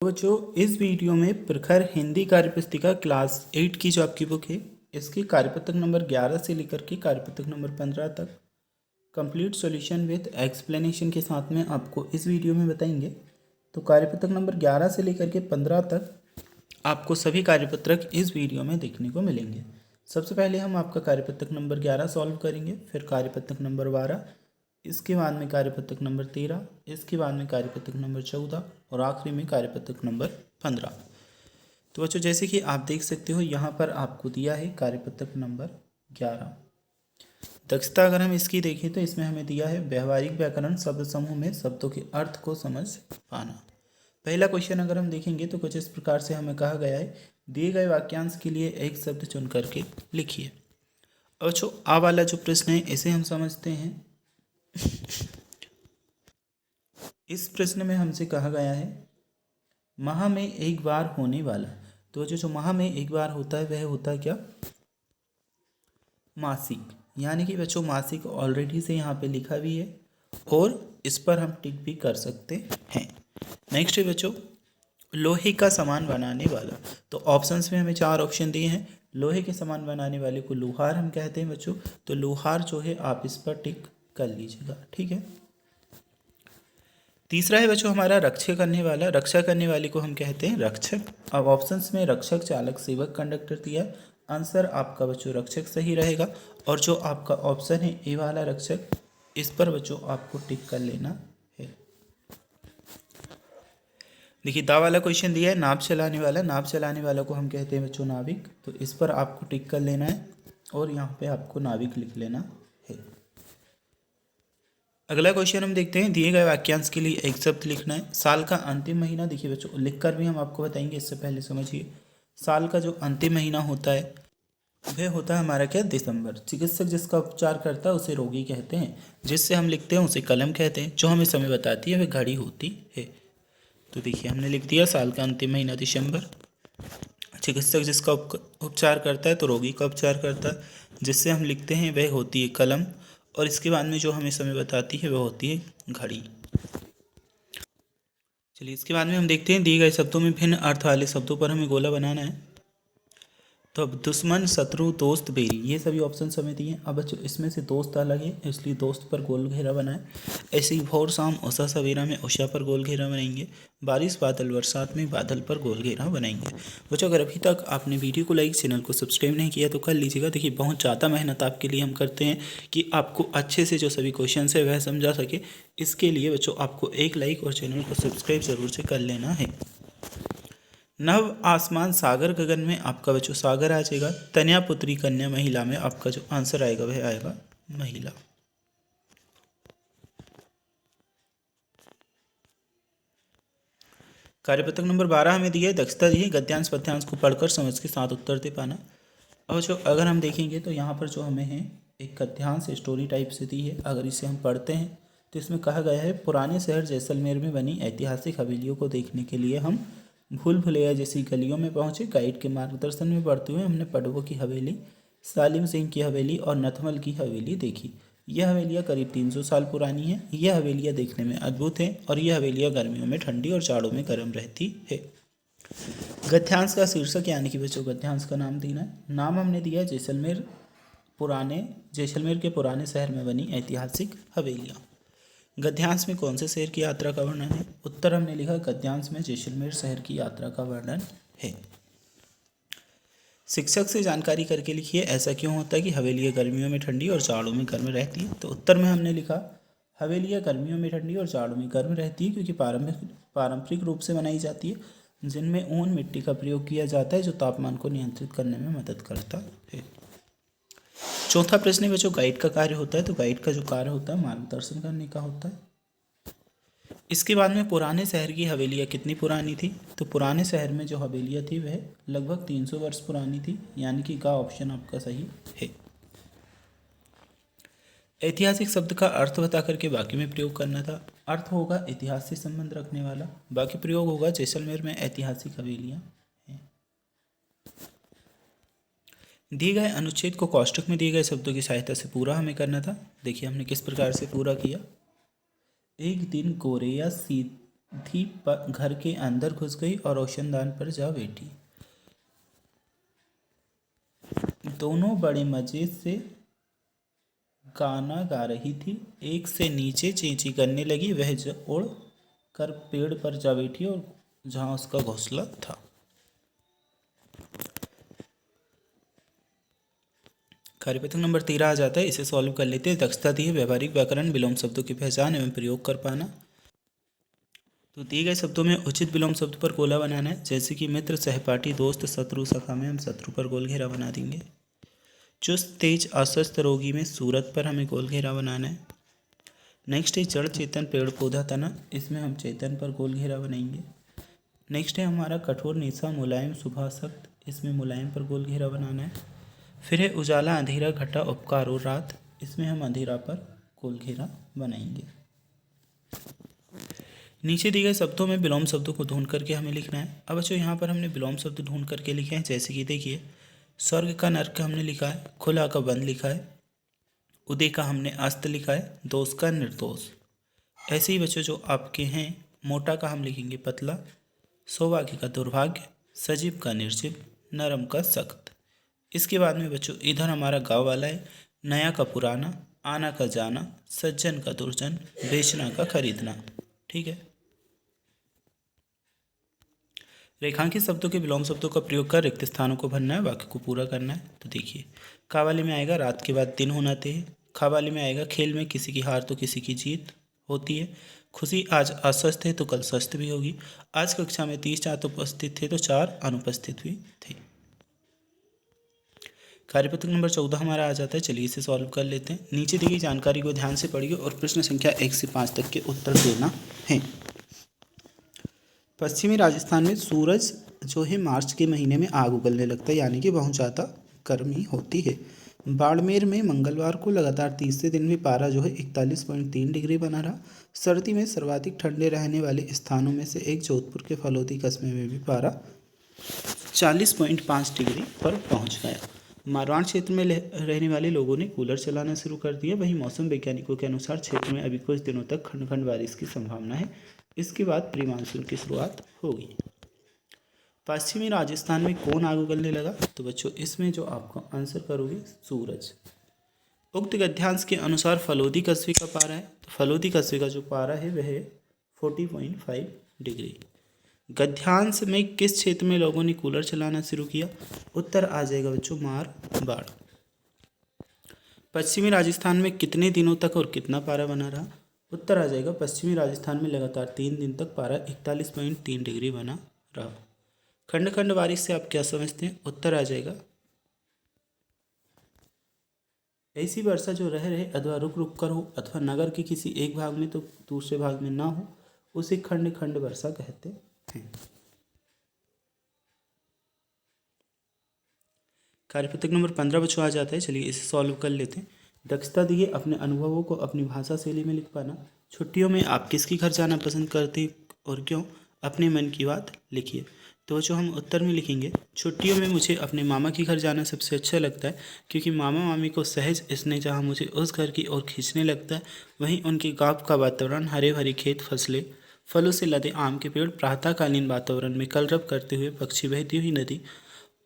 बच्चों इस वीडियो में प्रखर हिंदी कार्यपुस्तिका क्लास 8 की जो आपकी बुक है इसकी कार्यपुस्तक नंबर 11 से लेकर के कार्यपुस्तक नंबर 15 तक कंप्लीट सॉल्यूशन विद एक्सप्लेनेशन के साथ में आपको इस वीडियो में बताएंगे। तो कार्यपुस्तक नंबर 11 से लेकर के 15 तक आपको सभी कार्यपत्रक इस वीडियो में देखने को मिलेंगे। सबसे पहले हम आपका कार्यपत्रक नंबर 11 सॉल्व करेंगे, फिर कार्यपत्रक नंबर 12, इसके बाद में कार्यपत्रक नंबर 13, इसके बाद में कार्यपत्रक नंबर 14 और आखिरी में कार्यपत्रक नंबर 15। तो बच्चों जैसे कि आप देख सकते हो यहाँ पर आपको दिया है कार्यपत्रक नंबर 11। दक्षता अगर हम इसकी देखें तो इसमें हमें दिया है व्यवहारिक व्याकरण शब्द समूह में शब्दों के अर्थ को समझ पाना। पहला क्वेश्चन अगर हम देखेंगे तो कुछ इस प्रकार से हमें कहा गया है, दिए गए वाक्यांश के लिए एक शब्द चुन करके लिखिए। और बच्चों आ वाला जो प्रश्न है इसे हम समझते हैं। इस प्रश्न में हमसे कहा गया है माह में एक बार होने वाला। तो जो माह में एक बार होता है वह होता है क्या? मासिक। यानी कि बच्चों मासिक ऑलरेडी से यहाँ पे लिखा भी है और इस पर हम टिक भी कर सकते हैं। नेक्स्ट है बच्चों लोहे का सामान बनाने वाला। तो ऑप्शंस में हमें 4 ऑप्शन दिए हैं। लोहे के सामान बनाने वाले को लोहार हम कहते हैं बच्चों। तो लोहार जो है आप इस पर टिक कर लीजिएगा, ठीक है। तीसरा है बच्चों हमारा रक्षा करने वाला। रक्षा करने वाले को हम कहते हैं रक्षक। अब ऑप्शंस में रक्षक, चालक, सेवक, कंडक्टर दिया। आंसर आपका बच्चों रक्षक सही रहेगा। और जो आपका ऑप्शन है ए वाला रक्षक, इस पर बच्चों आपको टिक कर लेना है। देखिए दा वाला क्वेश्चन दिया है नाव चलाने वाला। नाव चलाने वाला को हम कहते हैं बच्चों नाविक। तो इस पर आपको टिक कर लेना है और यहाँ पे आपको नाविक लिख लेना है। अगला क्वेश्चन हम देखते हैं, दिए गए वाक्यांश के लिए एक शब्द लिखना है। साल का अंतिम महीना, देखिए बच्चों लिखकर भी हम आपको बताएंगे, इससे पहले समझिए। साल का जो अंतिम महीना होता है वह होता है हमारा क्या? दिसंबर। चिकित्सक जिसका उपचार करता है उसे रोगी कहते हैं। जिससे हम लिखते हैं उसे कलम कहते हैं। जो हमें समय बताती है वह घड़ी होती है। तो देखिए हमने लिख दिया साल का अंतिम महीना दिसंबर। चिकित्सक जिसका उपचार करता है तो रोगी का उपचार करता है। जिससे हम लिखते हैं वह होती है कलम। और इसके बाद में जो हमें समय बताती है वह होती है घड़ी। चलिए इसके बाद में हम देखते हैं दिए गए शब्दों में भिन्न अर्थ वाले शब्दों पर हमें गोला बनाना है। तो अब दुश्मन, शत्रु, दोस्त, बेरी, ये सभी ऑप्शन हमें दिए हैं। अब बच्चों इसमें से दोस्त अलग है इसलिए दोस्त पर गोल घेरा बनाए। ऐसे ही भोर, शाम, उषा, सवेरा में उषा पर गोल घेरा बनाएंगे। बारिश, बादल, बरसात में बादल पर गोल घेरा बनाएंगे। बच्चों अगर अभी तक आपने वीडियो को लाइक, चैनल को सब्सक्राइब नहीं किया तो कर लीजिएगा। देखिए बहुत ज़्यादा मेहनत आपके लिए हम करते हैं कि आपको अच्छे से जो सभी क्वेश्चन है वह समझा सके। इसके लिए बच्चों आपको एक लाइक और चैनल को सब्सक्राइब जरूर से कर लेना है। नव आसमान, सागर, गगन में आपका बच्चों सागर आ जाएगा। तनया, पुत्री, कन्या, महिला में आपका जो आंसर आएगा वह आएगा महिला। कार्यपत्रक नंबर 12 हमें दिया है दक्षता दी है गद्यांश पद्यांश को पढ़कर समझ के साथ उत्तर दे पाना। और जो अगर हम देखेंगे तो यहाँ पर जो हमें है एक गद्यांश स्टोरी टाइप से दी है। अगर इसे हम पढ़ते हैं तो इसमें कहा गया है पुराने शहर जैसलमेर में बनी ऐतिहासिक हवेलियों को देखने के लिए हम भूल भुलैया जैसी गलियों में पहुंचे। गाइड के मार्गदर्शन में पढ़ते हुए हमने पडवों की हवेली, सालिम सिंह की हवेली और नथमल की हवेली देखी। यह हवेलियाँ करीब 300 साल पुरानी हैं। यह हवेलियाँ देखने में अद्भुत हैं और यह हवेलियाँ गर्मियों में ठंडी और जाड़ों में गर्म रहती है। गद्यांश का शीर्षक यानी कि बच्चों गद्यांश का नाम देना है। नाम हमने दिया जैसलमेर के पुराने शहर में बनी ऐतिहासिक हवेलियाँ। गद्यांश में कौन से शहर की यात्रा का वर्णन है? उत्तर हमने लिखा गद्यांश में जैसलमेर शहर की यात्रा का वर्णन है। शिक्षक से जानकारी करके लिखिए ऐसा क्यों होता है कि हवेलियाँ गर्मियों में ठंडी और जाड़ों में गर्म रहती है। तो उत्तर में हमने लिखा हवेलियाँ गर्मियों में ठंडी और जाड़ों में गर्म रहती है क्योंकि पारंपरिक रूप से बनाई जाती है जिनमें ऊन मिट्टी का प्रयोग किया जाता है जो तापमान को नियंत्रित करने में मदद करता है। चौथा प्रश्न है बच्चों गाइड का कार्य होता है। तो गाइड का जो कार्य होता है मार्गदर्शन करने का होता है। इसके बाद में पुराने शहर की हवेलियाँ कितनी पुरानी थी? तो पुराने शहर में जो हवेलियाँ थी वह लगभग 300 वर्ष पुरानी थी, यानी कि का ऑप्शन आपका सही है। ऐतिहासिक शब्द का अर्थ बता करके वाक्य में प्रयोग करना था। अर्थ होगा इतिहास से संबंध रखने वाला, बाकी प्रयोग होगा जैसलमेर में ऐतिहासिक हवेलियाँ हैं। दिए गए अनुच्छेद को कोष्ठक में दिए गए शब्दों की सहायता से पूरा हमें करना था। देखिए हमने किस प्रकार से पूरा किया। एक दिन गोरे या दीप घर के अंदर घुस गई और रोशनदान पर जा बैठी। दोनों बड़े मज़े से गाना गा रही थी। एक से नीचे चींची करने लगी। वह उड़ कर पेड़ पर जा बैठी और जहाँ उसका घोंसला था। कार्यपत्रक नंबर 13 आ जाता है। इसे सॉल्व कर लेते हैं। दक्षता दी है व्यवहारिक व्याकरण, विलोम शब्दों की पहचान एवं प्रयोग कर पाना। तो दिए गए शब्दों में उचित विलोम शब्द पर गोला बनाना है। जैसे कि मित्र, सहपाठी, दोस्त, शत्रु। सखा में हम शत्रु पर गोल घेरा बना देंगे। चुस्त, तेज, अस्वस्थ, रोगी में सूरत पर हमें गोल घेरा बनाना है। नेक्स्ट है जड़, चेतन, पेड़, पौधा, तना। इसमें हम चेतन पर गोल घेरा बनाएंगे। नेक्स्ट है हमारा कठोर, निशा, मुलायम, सुबह, सख्त। इसमें मुलायम पर गोल घेरा बनाना है। फिर है उजाला, अंधेरा, घटा, उपकार और रात। इसमें हम अंधेरा पर गोल घेरा बनाएंगे। नीचे दिए गए शब्दों में विलोम शब्दों को ढूंढ करके हमें लिखना है। अब बच्चों यहाँ पर हमने विलोम शब्द ढूंढ करके लिखे हैं। जैसे कि देखिए, स्वर्ग का नर्क हमने लिखा है, खुला का बंद लिखा है, उदय का हमने अस्त लिखा है, दोष का निर्दोष। ऐसे ही बच्चों जो आपके हैं, मोटा का हम लिखेंगे पतला, सौभाग्य का दुर्भाग्य, सजीव का निर्जीव, नरम का सख्त। इसके बाद में बच्चों इधर हमारा गाँव वाला है, नया का पुराना, आना का जाना, सज्जन का दुर्जन, बेचना का खरीदना। ठीक है। रेखांकित शब्दों के विलोम शब्दों का प्रयोग कर रिक्त स्थानों को भरना है, वाक्य को पूरा करना है। तो देखिए, का वाले में आएगा रात के बाद दिन होना चाहिए। खा वाले में आएगा खेल में किसी की हार तो किसी की जीत होती है। खुशी आज अस्वस्थ है तो कल स्वस्थ भी होगी। आज कक्षा में 30 छात्र उपस्थित थे तो 4 अनुपस्थित भी थे। कार्यपत्रक नंबर 14 हमारा आ जाता है। चलिए इसे सॉल्व कर लेते हैं। नीचे दी गई जानकारी को ध्यान से पढ़िए और प्रश्न संख्या 1 से 5 तक के उत्तर देना है। पश्चिमी राजस्थान में सूरज जो है मार्च के महीने में आग उगलने लगता है, यानी कि बहुत ज़्यादा गर्मी होती है। बाड़मेर में मंगलवार को लगातार तीसरे दिन भी पारा जो है 41.3 डिग्री बना रहा। सर्दी में सर्वाधिक ठंडे रहने वाले स्थानों में से एक जोधपुर के फलोदी कस्बे में भी पारा 40.5 डिग्री पर पहुंच गया। मारवाड़ क्षेत्र में रहने वाले लोगों ने कूलर चलाना शुरू कर दिया। वहीं मौसम वैज्ञानिकों के अनुसार क्षेत्र में अभी कुछ दिनों तक खंड खंड बारिश की संभावना है। इसके बाद प्री मानसून की शुरुआत होगी। पश्चिमी राजस्थान में कौन आग उगलने लगा? तो बच्चों इसमें जो आपको आंसर करोगे सूरज। उक्त गद्यांश के अनुसार फलोदी कस्बे का पारा है, तो फलोदी कस्बे का जो पारा है वह 40.5 डिग्री। गद्यांश में किस क्षेत्र में लोगों ने कूलर चलाना शुरू किया? उत्तर आ जाएगा बच्चों मारवाड़। पश्चिमी राजस्थान में कितने दिनों तक और कितना पारा बना रहा? उत्तर आ जाएगा पश्चिमी राजस्थान में लगातार 3 दिन तक पारा 41.3 डिग्री बना रहा। खंड खंड बारिश से आप क्या समझते हैं? उत्तर आ जाएगा ऐसी वर्षा जो रह रहे अथवा रुक रुक कर हो अथवा नगर के किसी एक भाग में तो दूसरे भाग में ना हो, उसे खंड खंड वर्षा कहते हैं। कार्यपत्रक नंबर 15 बच्चों आ जाता है। चलिए इसे सॉल्व कर लेते हैं। दक्षता दी है अपने अनुभवों को अपनी भाषा शैली में लिख पाना। छुट्टियों में आप किसके घर जाना पसंद करते हैं और क्यों? अपने मन की बात लिखिए। तो बच्चों हम उत्तर में लिखेंगे, छुट्टियों में मुझे अपने मामा के घर जाना सबसे अच्छा लगता है, क्योंकि मामा मामी को सहज स्नेह जहाँ मुझे उस घर की ओर खींचने लगता है। वहीं उनके गाँव का वातावरण, हरे भरे खेत, फसलें, फलों से लदे आम के पेड़, प्रातःकालीन वातावरण में कलरव करते हुए पक्षी, बहती हुई नदी,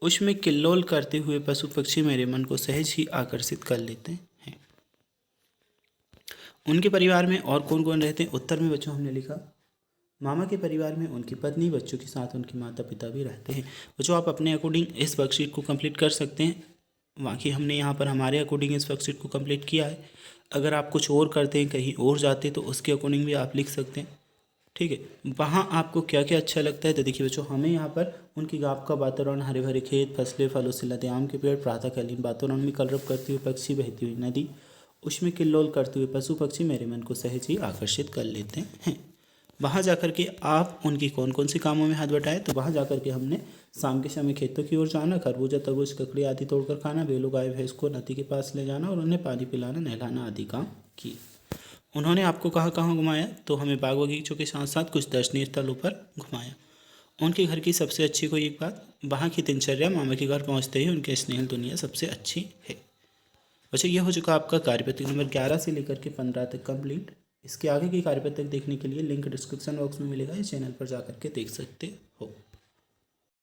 उसमें किल्लोल करते हुए पशु पक्षी मेरे मन को सहज ही आकर्षित कर लेते हैं। उनके परिवार में और कौन कौन रहते हैं? उत्तर में बच्चों हमने लिखा मामा के परिवार में उनकी पत्नी, बच्चों के साथ उनके माता पिता भी रहते हैं। बच्चों आप अपने अकॉर्डिंग इस वर्कशीट को कंप्लीट कर सकते हैं। बाकी हमने यहाँ पर हमारे अकॉर्डिंग इस वर्कशीट को कंप्लीट किया है। अगर आप कुछ और करते हैं, कहीं और जाते हैं, तो उसके अकॉर्डिंग भी आप लिख सकते हैं। ठीक है, वहाँ आपको क्या क्या अच्छा लगता है? तो देखिए बच्चों, हमें यहाँ पर उनकी गाँव का वातावरण, हरे भरे खेत, फसलें, फलों से लदे आम के पेड़, प्रातःकालीन वातावरण में कलरव करते हुए पक्षी, बहती हुई नदी, उसमें किल्लोल करते हुए पशु पक्षी मेरे मन को सहज ही आकर्षित कर लेते हैं। वहाँ जाकर के आप उनकी कौन कौन से कामों में हाथ बटाए? तो वहाँ जाकर के हमने शाम के समय खेतों की ओर जाना, खरबूजा, तरबूज, ककड़ी आदि तोड़कर खाना, बैलों गाय भैंस को नदी के पास ले जाना और उन्हें पानी पिलाना, नहलाना आदि काम किए। उन्होंने आपको कहाँ कहाँ घुमाया? तो हमें बाग बगीचों के साथ साथ कुछ दर्शनीय स्थलों पर घुमाया। उनके घर की सबसे अच्छी कोई एक बात, वहाँ की दिनचर्या, मामा के घर पहुँचते ही उनके स्नेह दुनिया सबसे अच्छी है। बच्चों यह हो चुका आपका कार्यपत्रक नंबर 11 से लेकर के 15 तक कंप्लीट। इसके आगे की कार्यपत्रक देखने के लिए लिंक डिस्क्रिप्शन बॉक्स में मिलेगा, इस चैनल पर जा करके देख सकते